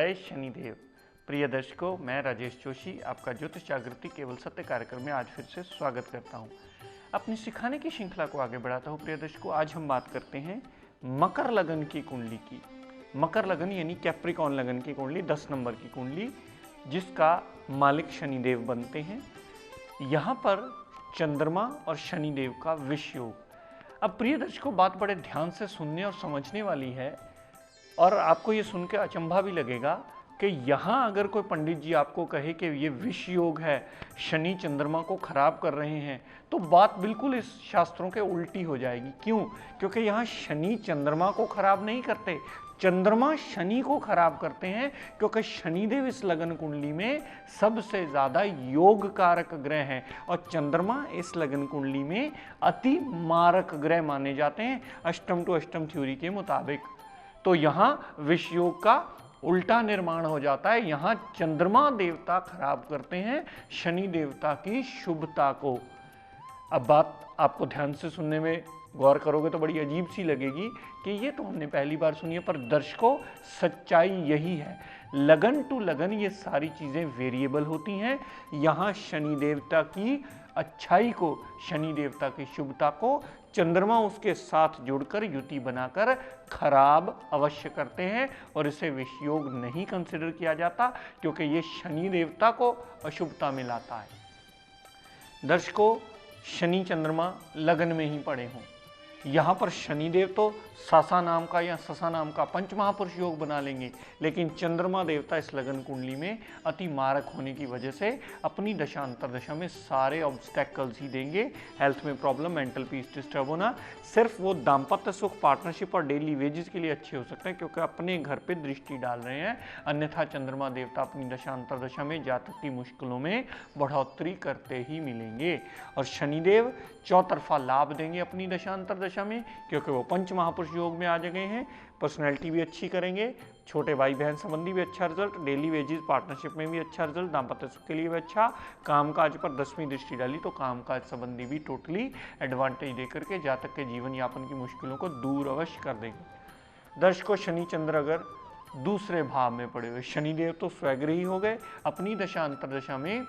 जय शनिदेव। प्रिय दर्शकों, मैं राजेश जोशी आपका ज्योतिष जागृति केवल सत्य कार्यक्रम में आज फिर से स्वागत करता हूं। अपनी सिखाने की श्रृंखला को आगे बढ़ाता हूं। प्रिय दर्शकों, आज हम बात करते हैं मकर लगन की कुंडली की। मकर लगन यानी कैप्रिकॉन लगन की कुंडली, 10 नंबर की कुंडली, जिसका मालिक शनिदेव बनते हैं। यहाँ पर चंद्रमा और शनिदेव का विष योग। अब प्रिय दर्शकों, बात बड़े ध्यान से सुनने और समझने वाली है, और आपको ये सुन के अचंभा भी लगेगा कि यहाँ अगर कोई पंडित जी आपको कहे कि ये विष योग है, शनि चंद्रमा को खराब कर रहे हैं, तो बात बिल्कुल इस शास्त्रों के उल्टी हो जाएगी। क्यों? क्योंकि यहाँ शनि चंद्रमा को खराब नहीं करते, चंद्रमा शनि को खराब करते हैं। क्योंकि शनिदेव इस लगन कुंडली में सबसे ज्यादा योग कारक ग्रह हैं और चंद्रमा इस लगन कुंडली में अति मारक ग्रह माने जाते हैं अष्टम टू अष्टम थ्योरी के मुताबिक। तो यहाँ विष योग का उल्टा निर्माण हो जाता है। यहाँ चंद्रमा देवता खराब करते हैं शनि देवता की शुभता को। अब बात आपको ध्यान से सुनने में गौर करोगे तो बड़ी अजीब सी लगेगी कि ये तो हमने पहली बार सुनी है, पर दर्शकों सच्चाई यही है। लगन टू लगन ये सारी चीजें वेरिएबल होती हैं। यहाँ शनि देवता की अच्छाई को, शनि देवता की शुभता को चंद्रमा उसके साथ जुड़कर युति बनाकर खराब अवश्य करते हैं, और इसे विष योग नहीं कंसिडर किया जाता क्योंकि ये शनि देवता को अशुभता में लाता है। दर्शकों, शनि चंद्रमा लगन में ही पड़े हों, यहाँ पर शनिदेव तो सासा नाम का या ससा नाम का पंचमहापुरुष योग बना लेंगे, लेकिन चंद्रमा देवता इस लगन कुंडली में अति मारक होने की वजह से अपनी दशा अंतरदशा में सारे ऑब्स्टेकल्स ही देंगे। हेल्थ में प्रॉब्लम, मेंटल पीस डिस्टर्ब होना। सिर्फ वो दाम्पत्य सुख, पार्टनरशिप और डेली वेजेस के लिए अच्छे हो सकते हैं क्योंकि अपने घर पे दृष्टि डाल रहे हैं। अन्यथा चंद्रमा देवता अपनी दशा अंतरदशा में जातक की मुश्किलों में बढ़ोतरी करते ही मिलेंगे। और शनिदेव चौतरफा लाभ देंगे अपनी दशा अंतरदशा में क्योंकि वो पंच महापुरुष योग में आ गए हैं। पर्सनैलिटी भी अच्छी करेंगे, छोटे भाई बहन संबंधी भी अच्छा रिजल्ट, डेली वेजेस पार्टनरशिप में भी अच्छा रिजल्ट, दाम्पत्य सुख के लिए भी अच्छा। कामकाज पर 10वीं दृष्टि डाली तो कामकाज संबंधी भी टोटली एडवांटेज देकर के जातक के जीवन यापन की मुश्किलों को दूर अवश्य कर देंगे। दर्शकों, शनि चंद्र अगर दूसरे भाव में पड़े हुए, शनिदेव तो स्वग्रही हो गए, अपनी दशा अंतरदशा में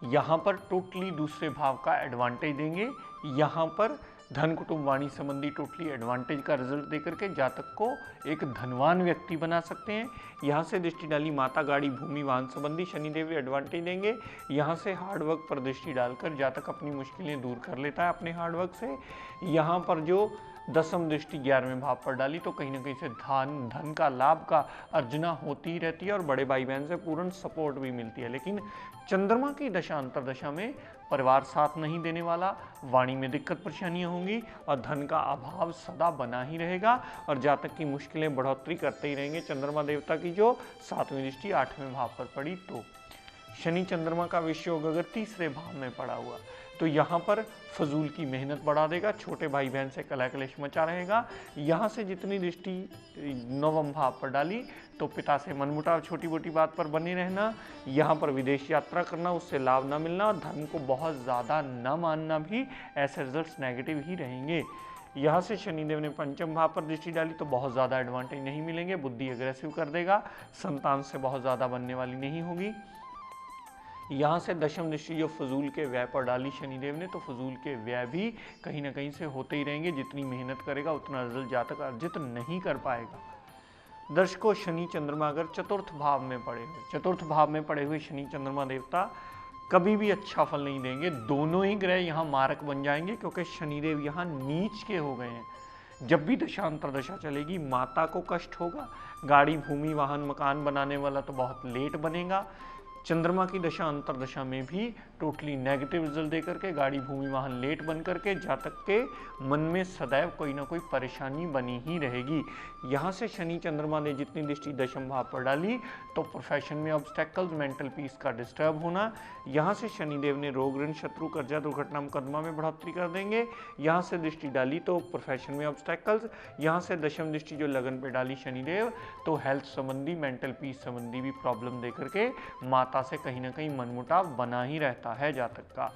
यहाँ पर टोटली दूसरे भाव का एडवांटेज देंगे। यहाँ पर धन कुटुंब वाणी संबंधी टोटली एडवांटेज का रिजल्ट देकर के जातक को एक धनवान व्यक्ति बना सकते हैं। यहाँ से दृष्टि डाली माता, गाड़ी, भूमि, वाहन संबंधी शनिदेव एडवांटेज देंगे। यहाँ से हार्डवर्क पर दृष्टि डालकर जातक अपनी मुश्किलें दूर कर लेता है अपने हार्डवर्क से। यहाँ पर जो दसम दृष्टि 11वें भाव पर डाली तो कहीं ना कहीं से धन का लाभ का अर्जना होती ही रहती है और बड़े भाई बहन से पूर्ण सपोर्ट भी मिलती है। लेकिन चंद्रमा की दशा अंतरदशा में परिवार साथ नहीं देने वाला, वाणी में दिक्कत परेशानियां होंगी और धन का अभाव सदा बना ही रहेगा और जातक की मुश्किलें बढ़ोतरी करते ही रहेंगे। चंद्रमा देवता की जो 7वीं दृष्टि 8वें भाव पर पड़ी तो शनि चंद्रमा का विष योग अगर तीसरे भाव में पड़ा हुआ तो यहाँ पर फजूल की मेहनत बढ़ा देगा, छोटे भाई बहन से कलह कलेश मचा रहेगा। यहाँ से जितनी दृष्टि 9वें भाव पर डाली तो पिता से मनमुटाव, छोटी मोटी बात पर बने रहना, यहाँ पर विदेश यात्रा करना, उससे लाभ ना मिलना, धर्म को बहुत ज़्यादा न मानना, भी ऐसे रिजल्ट्स नेगेटिव ही रहेंगे। यहाँ से शनिदेव ने पंचम भाव पर दृष्टि डाली तो बहुत ज़्यादा एडवांटेज नहीं मिलेंगे, बुद्धि अग्रेसिव कर देगा, संतान से बहुत ज़्यादा बनने वाली नहीं होगी। यहाँ से दशम दृष्टि जो फजूल के व्यय पर डाली शनिदेव ने तो फजूल के व्यय भी कहीं ना कहीं से होते ही रहेंगे। जितनी मेहनत करेगा उतना रिजल्ट जातक अर्जित नहीं कर पाएगा। दर्शकों, शनि चंद्रमा अगर चतुर्थ भाव में पड़े हुए, चतुर्थ भाव में पड़े हुए शनि चंद्रमा देवता कभी भी अच्छा फल नहीं देंगे। दोनों ही ग्रह यहाँ मारक बन जाएंगे क्योंकि शनिदेव यहाँ नीच के हो गए हैं। जब भी दशा अंतरदशा चलेगी माता को कष्ट होगा, गाड़ी, भूमि, वाहन, मकान बनाने वाला तो बहुत लेट बनेगा। चंद्रमा की दशा अंतरदशा में भी टोटली नेगेटिव रिजल्ट देकर के गाड़ी, भूमि, वाहन लेट बन करके जातक के मन में सदैव कोई ना कोई परेशानी बनी ही रहेगी। यहाँ से शनि चंद्रमा ने जितनी दृष्टि दशम भाव पर डाली तो प्रोफेशन में ऑब्स्टेकल्स, मेंटल पीस का डिस्टर्ब होना। यहाँ से शनिदेव ने रोग, ऋण, शत्रु, कर्जा, दुर्घटना, मुकदमा में बढ़ोतरी कर देंगे। यहाँ से दृष्टि डाली तो प्रोफेशन में ऑब्स्टेकल्स। यहाँ से दशम दृष्टि जो लगन पे डाली शनिदेव तो हेल्थ संबंधी, मेंटल पीस संबंधी भी प्रॉब्लम देकर के माता से कहीं ना कहीं मनमुटाव बना ही रहता है जातक का।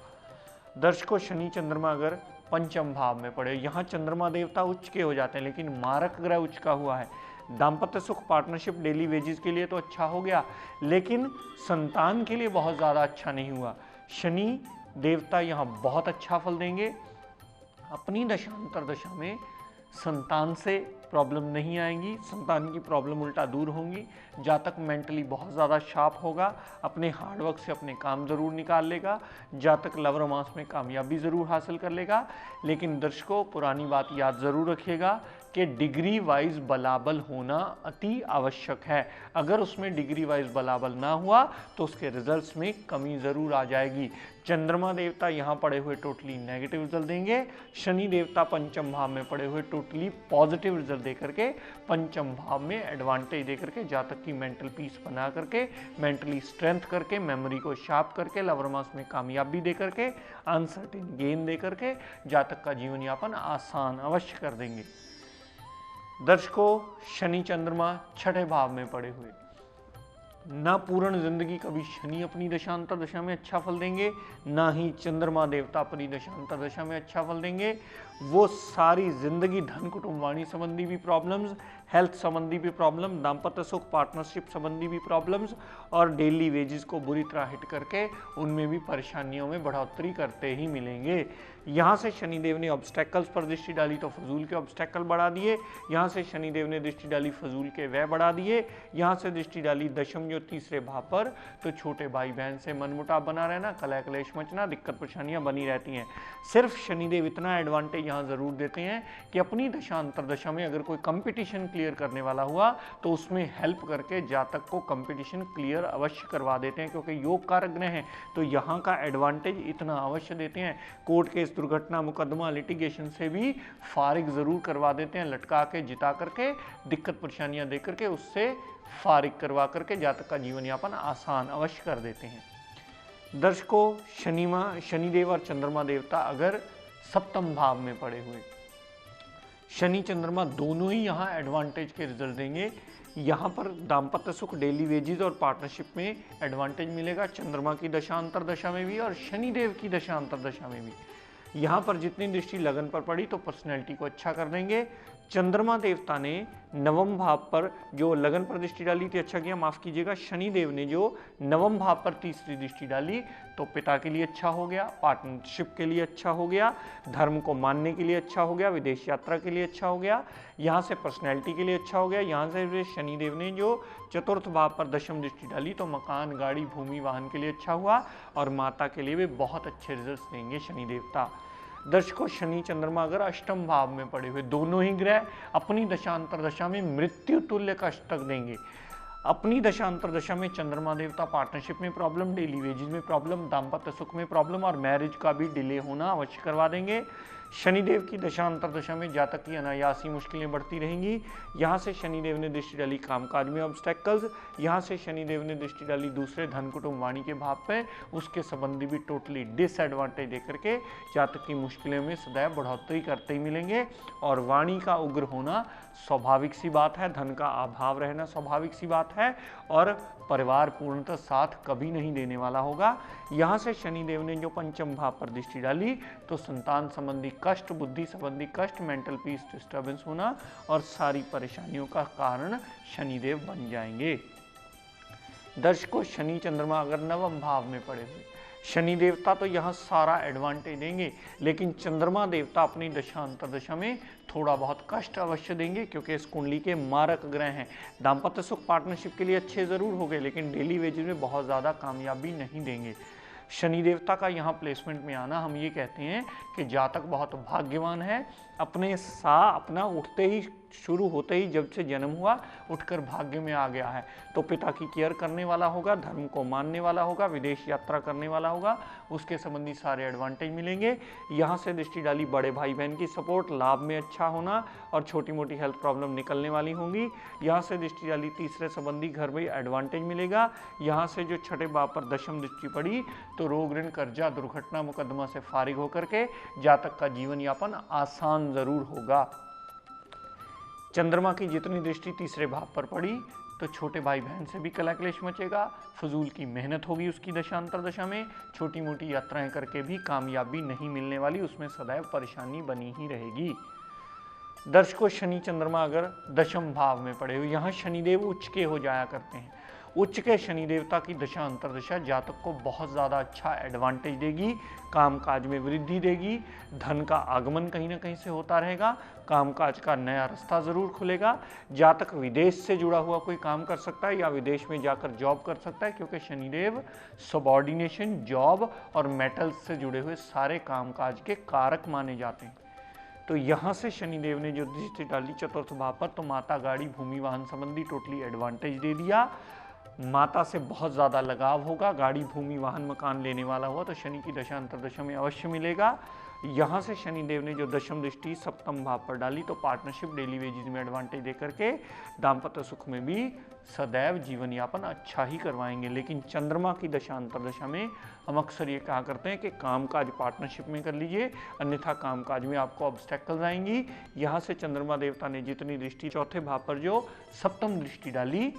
दर्शकों, शनि चंद्रमा अगर पंचम भाव में पड़े, यहाँ चंद्रमा देवता उच्च के हो जाते हैं लेकिन मारक ग्रह उच्च का हुआ है। दाम्पत्य सुख, पार्टनरशिप, डेली वेजेस के लिए तो अच्छा हो गया, लेकिन संतान के लिए बहुत ज़्यादा अच्छा नहीं हुआ। शनि देवता यहाँ बहुत अच्छा फल देंगे। अपनी दशांतर दशा में संतान से प्रॉब्लम नहीं आएंगी, संतान की प्रॉब्लम उल्टा दूर होंगी। जातक मेंटली बहुत ज़्यादा शार्प होगा, अपने हार्डवर्क से अपने काम ज़रूर निकाल लेगा। जातक लव रोमांस में कामयाबी ज़रूर हासिल कर लेगा। लेकिन दर्शकों, पुरानी बात याद ज़रूर रखिएगा कि डिग्री वाइज बलाबल होना अति आवश्यक है। अगर उसमें डिग्री वाइज बलाबल ना हुआ तो उसके रिजल्ट्स में कमी ज़रूर आ जाएगी। चंद्रमा देवता यहाँ पड़े हुए टोटली नेगेटिव रिजल्ट देंगे। शनि देवता पंचम भाव में पड़े हुए टोटली पॉजिटिव रिजल्ट दे करके, पंचम भाव में एडवांटेज दे करके, जातक की मेंटल पीस बना करके, मेंटली स्ट्रेंथ करके, मेमोरी को शार्प करके, लव रोमांस में कामयाबी दे करके, अनसर्टेन गेन दे करके जातक का जीवन यापन आसान अवश्य कर देंगे। दर्शकों, शनि चंद्रमा छठे भाव में पड़े हुए ना पूर्ण जिंदगी कभी शनि अपनी दशांतर दशा में अच्छा फल देंगे, ना ही चंद्रमा देवता अपनी दशांतर दशा में अच्छा फल देंगे। वो सारी जिंदगी धन, कुटुंब, वाणी संबंधी भी प्रॉब्लम्स, हेल्थ संबंधी भी प्रॉब्लम, दाम्पत्य सुख, पार्टनरशिप संबंधी भी प्रॉब्लम्स और डेली वेजेस को बुरी तरह हिट करके उनमें भी परेशानियों में बढ़ोतरी करते ही मिलेंगे। यहाँ से शनिदेव ने ऑब्स्टेकल्स पर दृष्टि डाली तो फजूल के ऑब्स्टेकल बढ़ा दिए, यहाँ से शनिदेव ने दृष्टि डाली फजूल के व्यय बढ़ा दिए, यहाँ से दृष्टि डाली दशम जो तीसरे भाव पर तो छोटे भाई बहन से मनमुटाव बना रहना, कलह क्लेश मचना, दिक्कत परेशानियां बनी रहती हैं। सिर्फ शनिदेव इतना एडवांटेज यहाँ जरूर देते हैं कि अपनी दशांतर दशा में अगर कोई कंपटीशन क्लियर करने वाला हुआ तो उसमें हेल्प करके जातक को कंपटीशन क्लियर अवश्य करवा देते हैं, क्योंकि योग कारक ग्रह हैं तो यहाँ का एडवांटेज इतना अवश्य देते हैं। कोर्ट केस, दुर्घटना, मुकदमा, लिटिगेशन से भी फारिग जरूर करवा देते हैं, लटका के, जिता करके, दिक्कत परेशानियां दे करके उससे फारिग करवा करके जातक का जीवन यापन आसान अवश्य कर देते हैं। दर्शकों, शनिदेव और चंद्रमा देवता अगर सप्तम भाव में पड़े हुए, शनि चंद्रमा दोनों ही यहाँ एडवांटेज के रिजल्ट देंगे। यहाँ पर दाम्पत्य सुख, डेली वेजेस और पार्टनरशिप में एडवांटेज मिलेगा, चंद्रमा की दशांतर दशा में भी और शनिदेव की दशांतर दशा में भी। यहाँ पर जितनी दृष्टि लगन पर पड़ी तो पर्सनैलिटी को अच्छा कर देंगे। चंद्रमा देवता ने नवम भाव पर जो लगन पर दृष्टि डाली थी अच्छा किया, माफ कीजिएगा, शनिदेव ने जो नवम भाव पर तीसरी दृष्टि डाली तो पिता के लिए अच्छा हो गया, पार्टनरशिप के लिए अच्छा हो गया, धर्म को मानने के लिए अच्छा हो गया, विदेश यात्रा के लिए अच्छा हो गया, यहाँ से पर्सनैलिटी के लिए अच्छा हो गया। यहाँ से शनिदेव ने जो चतुर्थ भाव पर दशम दृष्टि डाली तो मकान, गाड़ी, भूमि, वाहन के लिए अच्छा हुआ और माता के लिए भी बहुत अच्छे रिजल्ट देंगे शनि देवता। दर्शकों, शनि चंद्रमा अगर अष्टम भाव में पड़े हुए दोनों ही ग्रह अपनी दशांतर दशा में मृत्यु तुल्य कष्ट तक देंगे। अपनी दशांतर दशा में चंद्रमा देवता पार्टनरशिप में प्रॉब्लम, डेली वेजेस में प्रॉब्लम, दाम्पत्य सुख में प्रॉब्लम और मैरिज का भी डिले होना अवश्य करवा देंगे। शनिदेव की दशांतर दशा में जातक की अनायासी मुश्किलें बढ़ती रहेंगी। यहाँ से शनिदेव ने दृष्टि डाली कामकाज में ऑब्स्टेकल्स, यहाँ से शनिदेव ने दृष्टि डाली दूसरे धन, कुटुंब, वाणी के भाव पे, उसके संबंधी भी टोटली डिसएडवांटेज देकर के जातक की मुश्किलें में सदैव बढ़ोतरी करते ही मिलेंगे। और वाणी का उग्र होना स्वाभाविक सी बात है, धन का अभाव रहना स्वाभाविक सी बात है और परिवार पूर्णतः साथ कभी नहीं देने वाला होगा। यहाँ से शनिदेव ने जो पंचम भाव पर दृष्टि डाली तो संतान संबंधी कष्ट, बुद्धि संबंधी कष्ट, मेंटल पीस डिस्टर्बेंस होना और सारी परेशानियों का कारण शनिदेव बन जाएंगे। दर्शकों, शनि चंद्रमा अगर नवम भाव में पड़े हुए, शनि देवता तो यहाँ सारा एडवांटेज देंगे, लेकिन चंद्रमा देवता अपनी दशांतर दशा में थोड़ा बहुत कष्ट अवश्य देंगे, क्योंकि इस कुंडली के मारक ग्रह हैं। दाम्पत्य सुख, पार्टनरशिप के लिए अच्छे जरूर हो गए, लेकिन डेली वेजेस में बहुत ज़्यादा कामयाबी नहीं देंगे। शनि देवता का यहाँ प्लेसमेंट में आना, हम ये कहते हैं कि जातक बहुत भाग्यवान है। अपना उठते ही, शुरू होते ही, जब से जन्म हुआ उठकर भाग्य में आ गया है, तो पिता की केयर करने वाला होगा, धर्म को मानने वाला होगा, विदेश यात्रा करने वाला होगा, उसके संबंधी सारे एडवांटेज मिलेंगे। यहाँ से दृष्टि डाली बड़े भाई बहन की सपोर्ट, लाभ में अच्छा होना और छोटी मोटी हेल्थ प्रॉब्लम निकलने वाली होंगी। यहाँ से दृष्टि डाली तीसरे संबंधी घर में एडवांटेज मिलेगा। यहाँ से जो छठे भाव पर दशम दृष्टि पड़ी तो रोग, ऋण, कर्जा, दुर्घटना, मुकदमा से फारिग होकर के जातक का जीवन यापन आसान जरूर होगा। चंद्रमा की जितनी दृष्टि तीसरे भाव पर पड़ी तो छोटे भाई बहन से भी कलह क्लेश मचेगा, फजूल की मेहनत होगी उसकी दशांतर दशा में, छोटी मोटी यात्राएं करके भी कामयाबी नहीं मिलने वाली, उसमें सदैव परेशानी बनी ही रहेगी। दर्शकों, शनि चंद्रमा अगर दशम भाव में पड़े हुए, यहाँ शनिदेव उच्च के हो जाया करते हैं। उच्च के शनि देवता की दशा अंतरदशा जातक को बहुत ज़्यादा अच्छा एडवांटेज देगी, कामकाज में वृद्धि देगी, धन का आगमन कहीं ना कहीं से होता रहेगा, कामकाज का नया रास्ता ज़रूर खुलेगा। जातक विदेश से जुड़ा हुआ कोई काम कर सकता है या विदेश में जाकर जॉब कर सकता है, क्योंकि शनिदेव सबॉर्डिनेशन, जॉब और मेटल्स से जुड़े हुए सारे कामकाज के कारक माने जाते हैं। तो यहाँ से शनिदेव ने जो दृष्टि डाली चतुर्थ भाव पर, तो माता, गाड़ी, भूमि, वाहन संबंधी टोटली एडवांटेज दे दिया। माता से बहुत ज़्यादा लगाव होगा, गाड़ी, भूमि, वाहन, मकान लेने वाला हुआ तो शनि की दशा अंतरदशा में अवश्य मिलेगा। यहाँ से शनिदेव ने जो दशम दृष्टि सप्तम भाव पर डाली, तो पार्टनरशिप, डेली वेजेस में एडवांटेज दे करके दाम्पत्य सुख में भी सदैव जीवन यापन अच्छा ही करवाएंगे। लेकिन चंद्रमा की दशा अंतरदशा में हम अक्सर ये कहा करते हैं कि कामकाज पार्टनरशिप में कर लीजिए, अन्यथा कामकाज में आपको ऑब्स्टेकल्स आएंगी। यहाँ से चंद्रमा देवता ने जितनी दृष्टि चौथे भाव पर जो सप्तम दृष्टि डाली,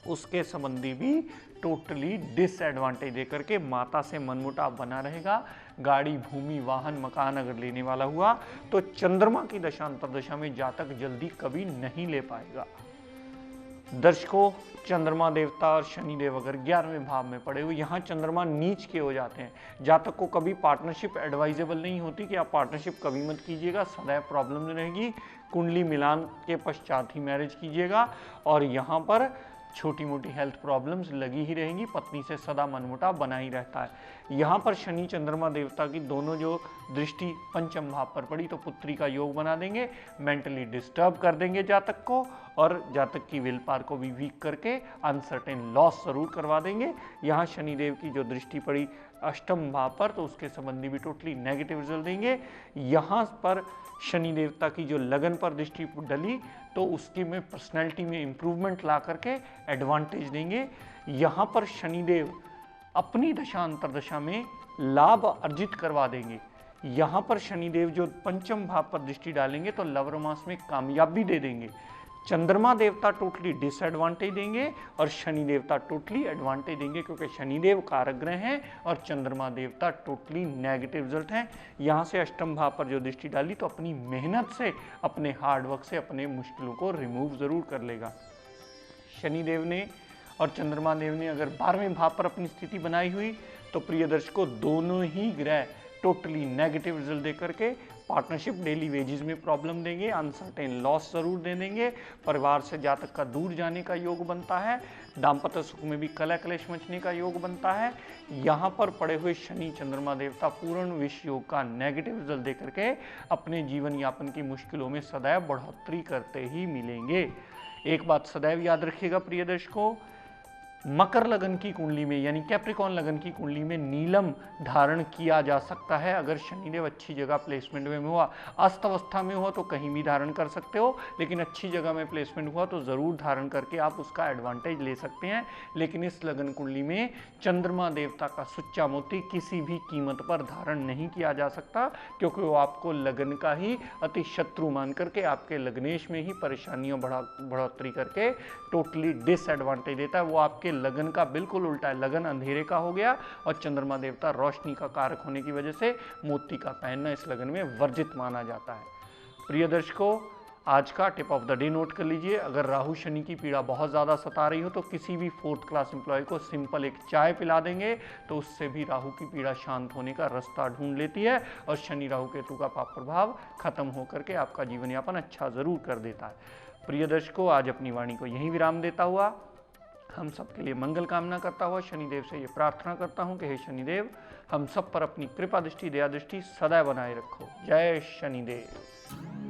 उसके संबंधी भी टोटली डिसएडवांटेज देकर के माता से मनमुटाव बना रहेगा। गाड़ी, भूमि, वाहन, मकान अगर लेने वाला हुआ तो चंद्रमा की दशा अंतरदशा में जातक जल्दी कभी नहीं ले पाएगा। दर्शकों, चंद्रमा देवता और शनिदेव अगर 11वें भाव में पड़े हुए, यहाँ चंद्रमा नीच के हो जाते हैं। जातक को कभी पार्टनरशिप एडवाइजेबल नहीं होती कि आप पार्टनरशिप कभी मत कीजिएगा, सदैव प्रॉब्लम रहेगी। कुंडली मिलान के पश्चात ही मैरिज कीजिएगा। और यहाँ पर छोटी मोटी हेल्थ प्रॉब्लम्स लगी ही रहेंगी, पत्नी से सदा मनमुटाव बना ही रहता है। यहाँ पर शनि चंद्रमा देवता की दोनों जो दृष्टि पंचम भाव पर पड़ी, तो पुत्री का योग बना देंगे, मेंटली डिस्टर्ब कर देंगे जातक को, और जातक की विल पावर को भी वीक करके अनसर्टेन लॉस जरूर करवा देंगे। यहाँ शनिदेव की जो दृष्टि पड़ी अष्टम भाव पर, तो उसके संबंधी भी टोटली नेगेटिव रिजल्ट देंगे। यहाँ पर शनि देवता की जो लगन पर दृष्टि डली, तो उसकी में पर्सनैलिटी में इंप्रूवमेंट ला करके एडवांटेज देंगे। यहाँ पर शनिदेव अपनी दशा अंतरदशा में लाभ अर्जित करवा देंगे। यहाँ पर शनिदेव जो पंचम भाव पर दृष्टि डालेंगे तो लव रोमांस में कामयाबी दे देंगे। चंद्रमा देवता टोटली डिसएडवांटेज देंगे और शनि देवता टोटली एडवांटेज देंगे, क्योंकि शनिदेव कारक ग्रह हैं और चंद्रमा देवता टोटली नेगेटिव रिजल्ट हैं। यहाँ से अष्टम भाव पर जो दृष्टि डाली, तो अपनी मेहनत से, अपने हार्डवर्क से अपने मुश्किलों को रिमूव जरूर कर लेगा। शनिदेव ने और चंद्रमा देव ने अगर 12वें भाव पर अपनी स्थिति बनाई हुई, तो प्रिय दर्शकों, दोनों ही ग्रह टोटली नेगेटिव रिजल्ट देकर के पार्टनरशिप, डेली वेजेस में प्रॉब्लम देंगे, अनसर्टेन लॉस जरूर दे देंगे। परिवार से जातक का दूर जाने का योग बनता है। दाम्पत्य सुख में भी कलह कलेश मचने का योग बनता है। यहाँ पर पड़े हुए शनि चंद्रमा देवता पूर्ण विष योग का नेगेटिव रिजल्ट देकर के अपने जीवन यापन की मुश्किलों में सदैव बढ़ोतरी करते ही मिलेंगे। एक बात सदैव याद रखिएगा प्रिय दर्शकों, मकर लगन की कुंडली में यानी कैप्रिकॉर्न लगन की कुंडली में नीलम धारण किया जा सकता है अगर शनिदेव अच्छी जगह प्लेसमेंट में हुआ। अस्त अवस्था में हुआ तो कहीं भी धारण कर सकते हो, लेकिन अच्छी जगह में प्लेसमेंट हुआ तो ज़रूर धारण करके आप उसका एडवांटेज ले सकते हैं। लेकिन इस लगन कुंडली में चंद्रमा देवता का सुच्चा मोती किसी भी कीमत पर धारण नहीं किया जा सकता, क्योंकि वो आपको लगन का ही अति शत्रु मान करके आपके लग्नेश में ही परेशानियों बढ़ोतरी करके टोटली डिसएडवांटेज देता है। वो आपके लगन का बिल्कुल उल्टा है। लगन अंधेरे का हो गया और चंद्रमा देवता रोशनी का कारक होने की वजह से मोती का पहनना इस लगन में वर्जित माना जाता है। प्रिय दर्शकों, आज का tip of the day note कर लीजिए। अगर राहु शनि की पीड़ा बहुत ज़्यादा सता रही हो तो किसी भी 4th क्लास एम्प्लॉय को सिंपल एक चाय पिला देंगे तो उससे भी राहु की पीड़ा शांत होने का रास्ता ढूंढ लेती है और शनि राहु केतु का पाप प्रभाव खत्म होकर के आपका जीवन यापन अच्छा ज़रूर कर देता है। प्रिय दर्शकों, आज अपनी वाणी को यहीं विराम देता हुआ हम सबके लिए मंगल कामना करता हुआ शनिदेव से ये प्रार्थना करता हूँ कि हे शनिदेव, हम सब पर अपनी कृपा दृष्टि, दया दृष्टि सदा बनाए रखो। जय शनिदेव।